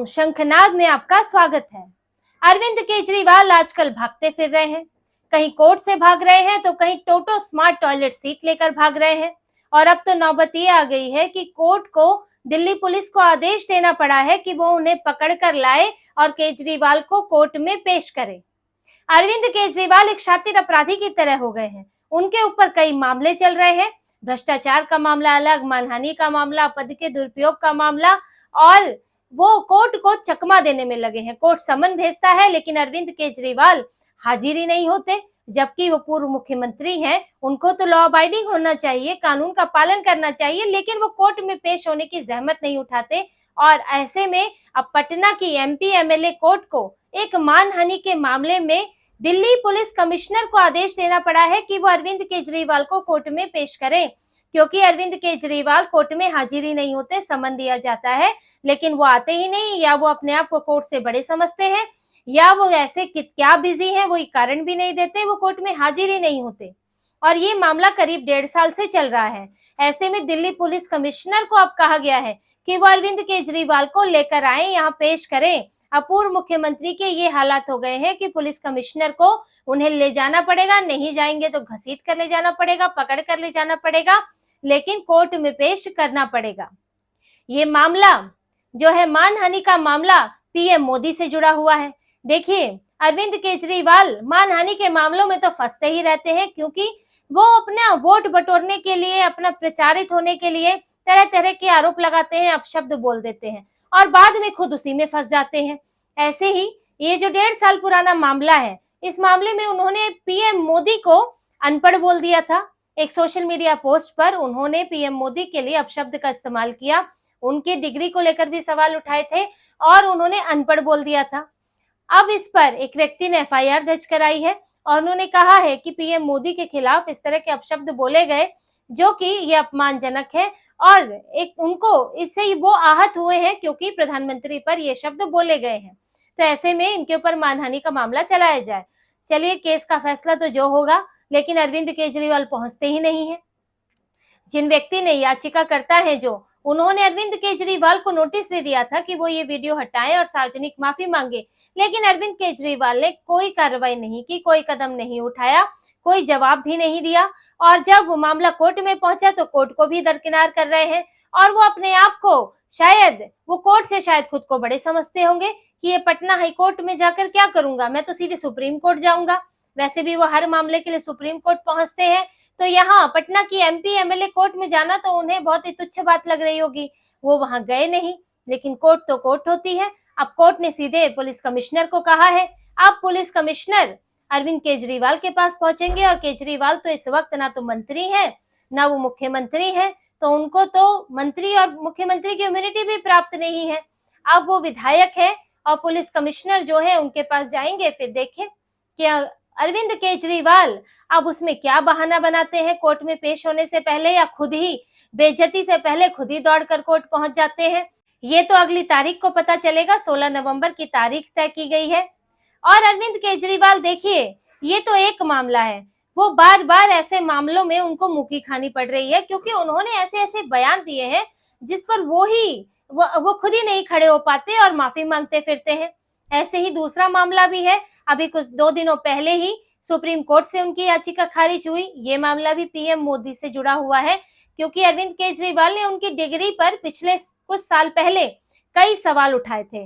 शंखनाद में आपका स्वागत है। अरविंद केजरीवाल आजकल भागते फिर रहे हैं, कहीं कोर्ट से भाग रहे हैं तो कहीं टोटो स्मार्ट टॉयलेट सीट लेकर भाग रहे हैं। और अब तो नौबत ये आ गई है कि कोर्ट को दिल्ली पुलिस को आदेश देना पड़ा है कि वो उन्हें पकड़ कर लाए और केजरीवाल को कोर्ट में पेश करे। अरविंद केजरीवाल एक शातिर अपराधी की तरह हो गए हैं। उनके ऊपर कई मामले चल रहे हैं, भ्रष्टाचार का मामला अलग, मानहानि का मामला, पद के दुरुपयोग का मामला, और वो कोर्ट को चकमा देने में लगे हैं। कोर्ट समन भेजता है लेकिन अरविंद केजरीवाल हाजिर ही नहीं होते, जबकि वो पूर्व मुख्यमंत्री हैं। उनको तो लॉ अबाइडिंग होना चाहिए, कानून का पालन करना चाहिए, लेकिन वो कोर्ट में पेश होने की जहमत नहीं उठाते। और ऐसे में अब पटना की एमपी एमएलए कोर्ट को एक मानहानि के मामले में दिल्ली पुलिस कमिश्नर को आदेश देना पड़ा है कि वो अरविंद केजरीवाल को कोर्ट में पेश करें, क्योंकि अरविंद केजरीवाल कोर्ट में हाजिर ही नहीं होते। समन दिया जाता है लेकिन वो आते ही नहीं, या वो अपने आप को कोर्ट से बड़े समझते हैं, या वो ऐसे क्या बिजी हैं वो कारण भी नहीं देते, वो कोर्ट में हाजिर ही नहीं होते। और ये मामला करीब 1.5 साल से चल रहा है। ऐसे में दिल्ली पुलिस कमिश्नर को अब कहा गया है कि वो अरविंद केजरीवाल को लेकर आए, यहाँ पेश करें। अब पूर्व मुख्यमंत्री के ये हालात हो गए हैं कि पुलिस कमिश्नर को उन्हें ले जाना पड़ेगा, नहीं जाएंगे तो घसीट कर ले जाना पड़ेगा, पकड़ कर ले जाना पड़ेगा, लेकिन कोर्ट में पेश करना पड़ेगा। ये मामला जो है मानहानि का मामला पीएम मोदी से जुड़ा हुआ है। देखिए, अरविंद केजरीवाल मानहानि के मामलों में तो फंसते ही रहते हैं, क्योंकि वो अपना वोट बटोरने के लिए, अपना प्रचारित होने के लिए तरह तरह के आरोप लगाते हैं, अपशब्द बोल देते हैं और बाद में खुद उसी में फंस जाते हैं। ऐसे ही ये जो 1.5 साल पुराना मामला है, इस मामले में उन्होंने पीएम मोदी को अनपढ़ बोल दिया था। एक सोशल मीडिया पोस्ट पर उन्होंने पीएम मोदी के लिए अपशब्द का इस्तेमाल किया, उनके डिग्री को लेकर भी सवाल उठाए थे और उन्होंने अनपढ़ बोल दिया था। अब इस पर एक व्यक्ति ने एफआईआर दर्ज कराई है और उन्होंने कहा है कि पीएम मोदी के खिलाफ इस तरह के अपशब्द बोले गए जो कि ये अपमानजनक है, और एक उनको इससे वो आहत हुए हैं क्योंकि प्रधानमंत्री पर ये शब्द बोले गए हैं। तो ऐसे में इनके ऊपर मानहानि का मामला चलाया जाए। चलिए, केस का फैसला तो जो होगा, लेकिन अरविंद केजरीवाल पहुंचते ही नहीं है। जिन व्यक्ति ने याचिकाकर्ता है जो, उन्होंने अरविंद केजरीवाल को नोटिस भी दिया था कि वो ये वीडियो हटाएं और सार्वजनिक माफी मांगे, लेकिन अरविंद केजरीवाल ने कोई कार्रवाई नहीं की, कोई कदम नहीं उठाया, कोई जवाब भी नहीं दिया। और जब वो मामला कोर्ट में पहुंचा तो कोर्ट को भी दरकिनार कर रहे हैं, और वो अपने आप को शायद, वो कोर्ट से शायद खुद को बड़े समझते होंगे कि ये पटना हाई कोर्ट में जाकर क्या करूंगा, मैं तो सीधे सुप्रीम कोर्ट जाऊंगा। वैसे भी वो हर मामले के लिए सुप्रीम कोर्ट पहुंचते हैं, तो यहाँ पटना की एमपी एमएलए कोर्ट में जाना तो उन्हें बहुत ही तुच्छ बात लग रही होगी। वो वहां गए नहीं, लेकिन कोर्ट तो कोर्ट होती है। अब कोर्ट ने सीधे पुलिस कमिश्नर को कहा है। अब पुलिस कमिश्नर अरविंद केजरीवाल के पास पहुंचेंगे, और केजरीवाल तो इस वक्त ना तो मंत्री है ना वो मुख्यमंत्री है, तो उनको तो मंत्री और मुख्यमंत्री की इम्यूनिटी भी प्राप्त नहीं है। अब वो विधायक है और पुलिस कमिश्नर जो है उनके पास जाएंगे। फिर देखें कि अरविंद केजरीवाल अब उसमें क्या बहाना बनाते हैं कोर्ट में पेश होने से पहले, या खुद ही बेइज्जती से पहले खुद ही दौड़कर कोर्ट पहुंच जाते हैं। ये तो अगली तारीख को पता चलेगा। 16 नवंबर की तारीख तय की गई है। और अरविंद केजरीवाल, देखिए, ये तो एक मामला है, वो बार बार ऐसे मामलों में उनको मुक्की खानी पड़ रही है, क्योंकि उन्होंने ऐसे ऐसे बयान दिए हैं जिस पर वो खुद ही नहीं खड़े हो पाते और माफी मांगते फिरते हैं। ऐसे ही दूसरा मामला भी है, अभी कुछ 2 दिनों पहले ही सुप्रीम कोर्ट से उनकी याचिका खारिज हुई। ये मामला भी पीएम मोदी से जुड़ा हुआ है, क्योंकि अरविंद केजरीवाल ने उनकी डिग्री पर पिछले कुछ साल पहले कई सवाल उठाए थे।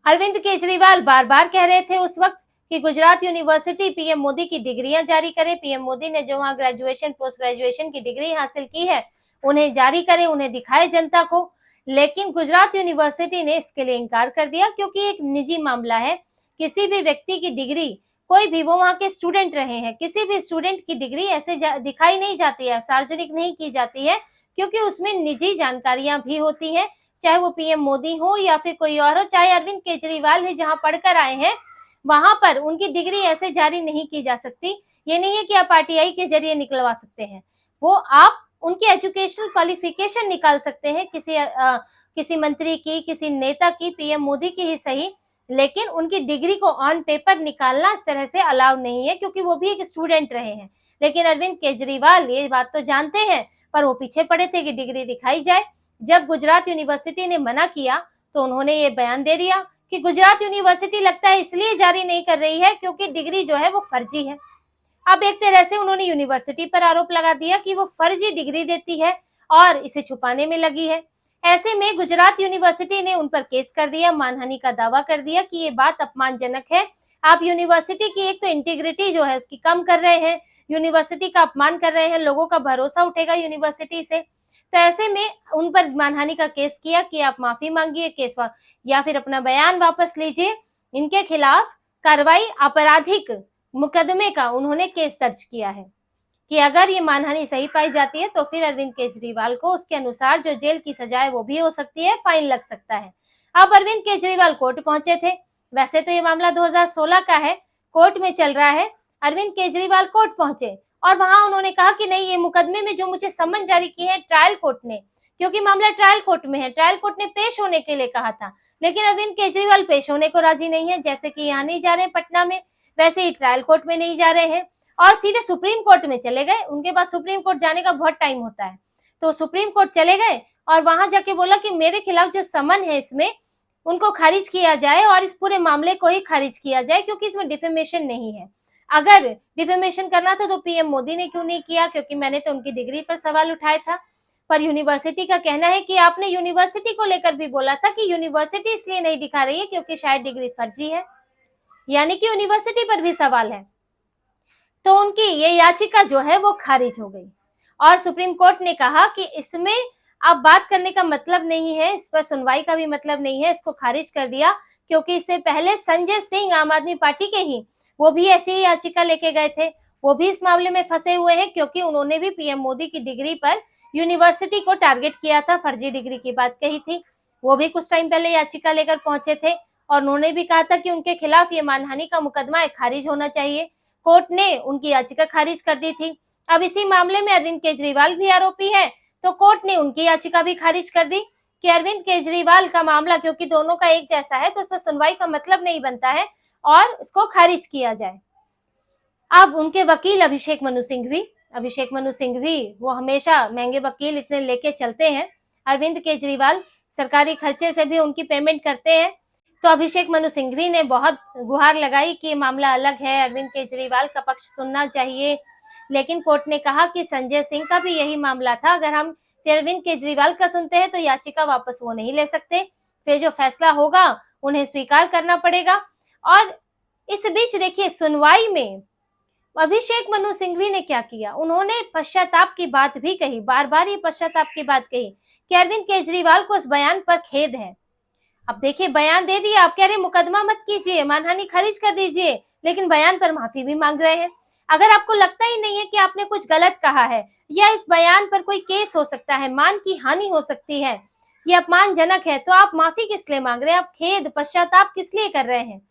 अरविंद केजरीवाल बार बार कह रहे थे उस वक्त कि गुजरात यूनिवर्सिटी पीएम मोदी की डिग्रियां जारी करे। पीएम मोदी ने जो वहां ग्रेजुएशन, पोस्ट ग्रेजुएशन की डिग्री हासिल की है, उन्हें जारी करे, उन्हें दिखाए जनता को। लेकिन गुजरात यूनिवर्सिटी ने इसके लिए इनकार कर दिया, क्योंकि एक निजी मामला है। किसी भी व्यक्ति की डिग्री, कोई भी, वो वहां के स्टूडेंट रहे हैं, किसी भी स्टूडेंट की डिग्री ऐसे दिखाई नहीं जाती है, सार्वजनिक नहीं की जाती है, क्योंकि उसमें निजी जानकारियां भी होती हैं। चाहे वो पीएम मोदी हो या फिर कोई और हो, चाहे अरविंद केजरीवाल ही जहां पढ़कर आए हैं, वहां पर उनकी डिग्री ऐसे जारी नहीं की जा सकती। ये नहीं है कि आप आरटीआई के जरिए निकलवा सकते हैं, वो आप उनकी एजुकेशनल क्वालिफिकेशन निकाल सकते हैं, किसी मंत्री की, किसी नेता की, पीएम मोदी की ही सही, लेकिन उनकी डिग्री को ऑन पेपर निकालना इस तरह से अलाउ नहीं है, क्योंकि वो भी एक स्टूडेंट रहे हैं। लेकिन अरविंद केजरीवाल ये बात तो जानते हैं, पर वो पीछे पड़े थे कि डिग्री दिखाई जाए। जब गुजरात यूनिवर्सिटी ने मना किया तो उन्होंने ये बयान दे दिया कि गुजरात यूनिवर्सिटी लगता है इसलिए जारी नहीं कर रही है क्योंकि डिग्री जो है वो फर्जी है। अब एक तरह से उन्होंने यूनिवर्सिटी पर आरोप लगा दिया कि वो फर्जी डिग्री देती है और इसे छुपाने में लगी है। ऐसे में गुजरात यूनिवर्सिटी ने उन पर केस कर दिया, मानहानि का दावा कर दिया कि ये बात अपमानजनक है। आप यूनिवर्सिटी की एक तो इंटीग्रिटी जो है उसकी कम कर रहे हैं, यूनिवर्सिटी का अपमान कर रहे हैं, लोगों का भरोसा उठेगा यूनिवर्सिटी से। तो ऐसे में उन पर मानहानि का केस किया कि आप माफी मांगिए, केस या फिर अपना बयान वापस लीजिए। इनके खिलाफ कार्रवाई आपराधिक मुकदमे का उन्होंने केस दर्ज किया है कि अगर ये मानहानि सही पाई जाती है तो फिर अरविंद केजरीवाल को उसके अनुसार जो जेल की सजा है वो भी हो सकती है, फाइन लग सकता है। अब अरविंद केजरीवाल कोर्ट पहुंचे थे। वैसे तो ये मामला 2016 का है, कोर्ट में चल रहा है। अरविंद केजरीवाल कोर्ट पहुंचे और वहां उन्होंने कहा कि नहीं, ये मुकदमे में जो मुझे सम्मन जारी की है ट्रायल कोर्ट ने, क्योंकि मामला ट्रायल कोर्ट में है, ट्रायल कोर्ट ने पेश होने के लिए कहा था, लेकिन अरविंद केजरीवाल पेश होने को राजी नहीं है। जैसे कि यहाँ नहीं जा रहे पटना में, वैसे ही ट्रायल कोर्ट में नहीं जा रहे हैं और सीधे सुप्रीम कोर्ट में चले गए। उनके पास सुप्रीम कोर्ट जाने का बहुत टाइम होता है, तो सुप्रीम कोर्ट चले गए और वहां जाके बोला कि मेरे खिलाफ जो समन है इसमें उनको खारिज किया जाए और इस पूरे मामले को ही खारिज किया जाए, क्योंकि इसमें डिफेमेशन नहीं है। अगर डिफेमेशन करना था तो पीएम मोदी ने क्यों नहीं किया, क्योंकि मैंने तो उनकी डिग्री पर सवाल उठाया था। पर यूनिवर्सिटी का कहना है कि आपने यूनिवर्सिटी को लेकर भी बोला था कि यूनिवर्सिटी इसलिए नहीं दिखा रही है क्योंकि शायद डिग्री फर्जी है, यानी कि यूनिवर्सिटी पर भी सवाल है। तो उनकी ये याचिका जो है वो खारिज हो गई और सुप्रीम कोर्ट ने कहा कि इसमें अब बात करने का मतलब नहीं है, इस पर सुनवाई का भी मतलब नहीं है, इसको खारिज कर दिया। क्योंकि इससे पहले संजय सिंह आम आदमी पार्टी के ही, वो भी ऐसी ही याचिका लेके गए थे, वो भी इस मामले में फंसे हुए हैं, क्योंकि उन्होंने भी पीएम मोदी की डिग्री पर यूनिवर्सिटी को टारगेट किया था, फर्जी डिग्री की बात कही थी। वो भी कुछ टाइम पहले याचिका लेकर पहुंचे थे और उन्होंने भी कहा था कि उनके खिलाफ ये मानहानि का मुकदमा खारिज होना चाहिए। कोर्ट ने उनकी याचिका खारिज कर दी थी। अब इसी मामले में अरविंद केजरीवाल भी आरोपी है, तो कोर्ट ने उनकी याचिका भी खारिज कर दी कि अरविंद केजरीवाल का मामला, क्योंकि दोनों का एक जैसा है, तो उस पर सुनवाई का मतलब नहीं बनता है और इसको खारिज किया जाए। अब उनके वकील अभिषेक मनु सिंघवी वो हमेशा महंगे वकील इतने लेके चलते हैं। अरविंद केजरीवाल सरकारी खर्चे से भी उनकी पेमेंट करते हैं, तो अभिषेक मनु सिंघवी ने बहुत गुहार लगाई कि मामला अलग है, अरविंद केजरीवाल का पक्ष सुनना चाहिए। लेकिन कोर्ट ने कहा कि संजय सिंह का भी यही मामला था, अगर हम फिर अरविंद केजरीवाल का सुनते हैं तो याचिका वापस वो नहीं ले सकते, फिर जो फैसला होगा उन्हें स्वीकार करना पड़ेगा। और इस बीच देखिए, सुनवाई में अभिषेक मनु सिंघवी ने क्या किया, उन्होंने पश्चाताप की बात भी कही, बार बार ये पश्चाताप की बात कही कि अरविंद केजरीवाल को इस बयान पर खेद है। अब देखिए, बयान दे दिया, आप कह रहे मुकदमा मत कीजिए, मानहानि खारिज कर दीजिए, लेकिन बयान पर माफी भी मांग रहे हैं। अगर आपको लगता ही नहीं है कि आपने कुछ गलत कहा है या इस बयान पर कोई केस हो सकता है, मान की हानि हो सकती है, ये अपमानजनक है, तो आप माफी किस लिए मांग रहे हैं, आप खेद पश्चाताप किस लिए कर रहे हैं?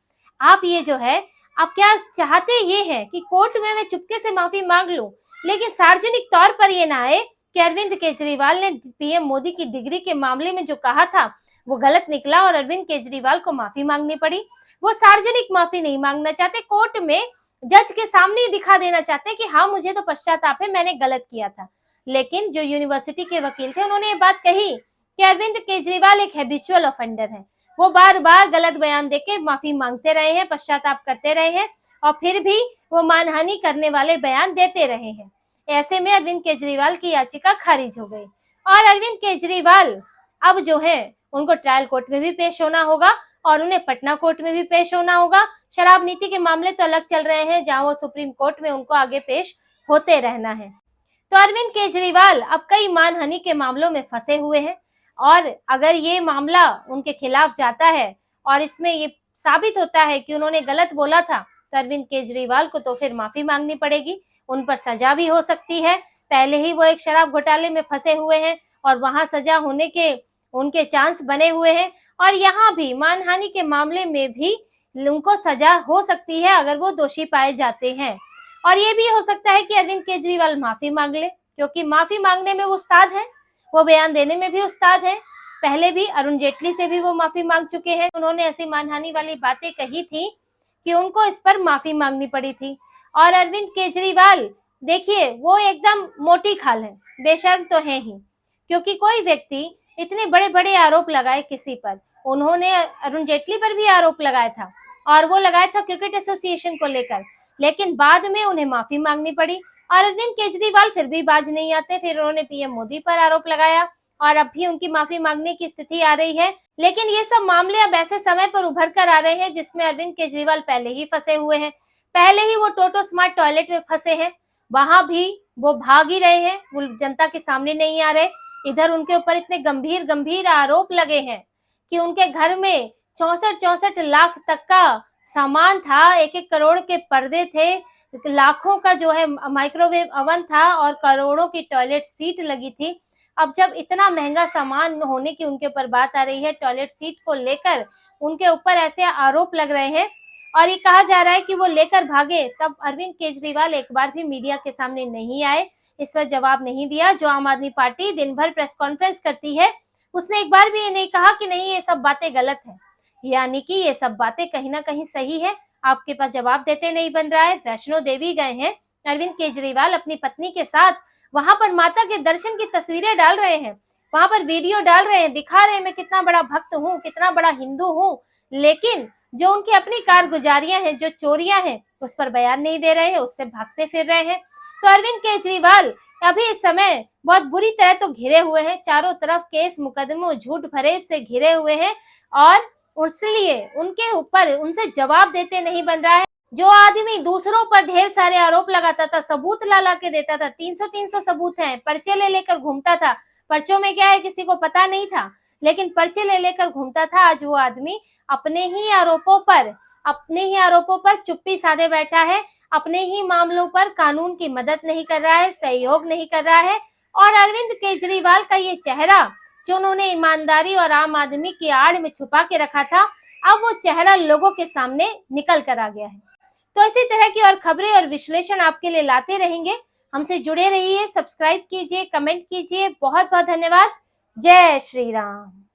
आप ये जो है, आप क्या चाहते ये है कि कोर्ट में मैं चुपके से माफी मांग लूं, लेकिन सार्वजनिक तौर पर ये ना आए कि अरविंद केजरीवाल ने पीएम मोदी की डिग्री के मामले में जो कहा था वो गलत निकला और अरविंद केजरीवाल को माफी मांगनी पड़ी। वो सार्वजनिक माफी नहीं मांगना चाहते, कोर्ट में जज के सामने ही दिखा देना चाहते हैं कि हाँ, मुझे तो पश्चाताप है, मैंने गलत किया था। लेकिन जो यूनिवर्सिटी के वकील थे उन्होंने ये बात कही कि अरविंद केजरीवाल एक हैबिचुअल ऑफेंडर है, वो बार बार गलत बयान देके माफी मांगते रहे हैं, पश्चाताप करते रहे हैं और फिर भी वो मानहानि करने वाले बयान देते रहे हैं। ऐसे में अरविंद केजरीवाल की याचिका खारिज हो गई और अरविंद केजरीवाल अब जो है उनको ट्रायल कोर्ट में भी पेश होना होगा और उन्हें पटना कोर्ट में भी पेश होना होगा। शराब नीति के मामले तो अलग चल रहे हैं, जहां वो सुप्रीम कोर्ट में उनको आगे पेश होते रहना है। तो अरविंद केजरीवाल अब कई मानहानि के मामलों में फंसे हुए हैं और अगर ये मामला उनके खिलाफ जाता है और इसमें ये साबित होता है कि उन्होंने गलत बोला था, तो अरविंद केजरीवाल को तो फिर माफी मांगनी पड़ेगी, उन पर सजा भी हो सकती है। पहले ही वो एक शराब घोटाले में फंसे हुए हैं और वहां सजा होने के उनके चांस बने हुए हैं और यहाँ भी मानहानि के मामले में भी उनको सजा हो सकती है अगर वो दोषी पाए जाते हैं। और ये भी हो सकता है कि अरविंद केजरीवाल माफी मांग ले, क्योंकि माफी मांगने में वो उस्ताद है, वो बयान देने में भी उस्ताद है। पहले भी अरुण जेटली से भी वो माफी मांग चुके हैं, उन्होंने ऐसी मानहानि वाली बातें कही थी कि उनको इस पर माफी मांगनी पड़ी थी। और अरविंद केजरीवाल देखिए, वो एकदम मोटी खाल है, बेशर्म तो है ही, क्योंकि कोई व्यक्ति इतने बड़े बड़े आरोप लगाए किसी पर उन्होंने अरुण जेटली पर भी आरोप लगाया था, और वो लगाया था क्रिकेट एसोसिएशन को लेकर, लेकिन बाद में उन्हें माफी मांगनी पड़ी। और अरविंद केजरीवाल फिर भी बाज नहीं आते, फिर उन्होंने पीएम मोदी पर आरोप लगाया और अब भी उनकी माफी मांगने की स्थिति आ रही है। लेकिन ये सब मामले अब ऐसे समय पर उभर कर आ रहे हैं जिसमें अरविंद केजरीवाल पहले ही फंसे हुए हैं। पहले ही वो टोटो स्मार्ट टॉयलेट में फंसे हैं, वहां भी वो भाग ही रहे हैं, वो जनता के सामने नहीं आ रहे। इधर उनके ऊपर इतने गंभीर गंभीर आरोप लगे हैं कि उनके घर में 64 लाख तक का सामान था, 1-1 करोड़ के पर्दे थे, लाखों का जो है माइक्रोवेव अवन था और करोड़ों की टॉयलेट सीट लगी थी। अब जब इतना महंगा सामान होने की उनके ऊपर बात आ रही है, टॉयलेट सीट को लेकर उनके ऊपर ऐसे आरोप लग रहे हैं और ये कहा जा रहा है कि वो लेकर भागे, तब अरविंद केजरीवाल एक बार भी मीडिया के सामने नहीं आए, इस पर जवाब नहीं दिया। जो आम आदमी पार्टी दिन भर प्रेस कॉन्फ्रेंस करती है, उसने एक बार भी ये नहीं कहा कि नहीं ये सब बातें गलत है, यानी कि ये सब बातें कहीं ना कहीं सही है। आपके पास जवाब देते नहीं बन रहा है। वैष्णो देवी गए हैं अरविंद केजरीवाल अपनी पत्नी के साथ, वहां पर माता के दर्शन की तस्वीरें डाल रहे हैं, वहां पर वीडियो डाल रहे हैं, दिखा रहे हैं मैं कितना बड़ा भक्त हूँ, कितना बड़ा हिंदू हूँ, लेकिन जो उनकी अपनी कारगुजारियां हैं, जो चोरियां हैं, उस पर बयान नहीं दे रहे हैं, उससे भागते फिर रहे हैं। तो अरविंद केजरीवाल अभी इस समय बहुत बुरी तरह तो घिरे हुए हैं, चारों तरफ केस मुकदमों झूठ फरेब से घिरे हुए हैं और इसलिए उनके ऊपर उनसे जवाब देते नहीं बन रहा है। जो आदमी दूसरों पर ढेर सारे आरोप लगाता था, सबूत ला के देता था, 300 सबूत हैं, पर्चे ले लेकर घूमता था, पर्चों में क्या है किसी को पता नहीं था, लेकिन पर्चे ले लेकर घूमता था, आज वो आदमी अपने ही आरोपों पर चुप्पी साधे बैठा है, अपने ही मामलों पर कानून की मदद नहीं कर रहा है, सहयोग नहीं कर रहा है। और अरविंद केजरीवाल का ये चेहरा जो उन्होंने ईमानदारी और आम आदमी की आड़ में छुपा के रखा था, अब वो चेहरा लोगों के सामने निकल कर आ गया है। तो इसी तरह की और खबरें और विश्लेषण आपके लिए लाते रहेंगे। हमसे जुड़े रहिए, सब्सक्राइब कीजिए, कमेंट कीजिए। बहुत बहुत धन्यवाद। जय श्री राम।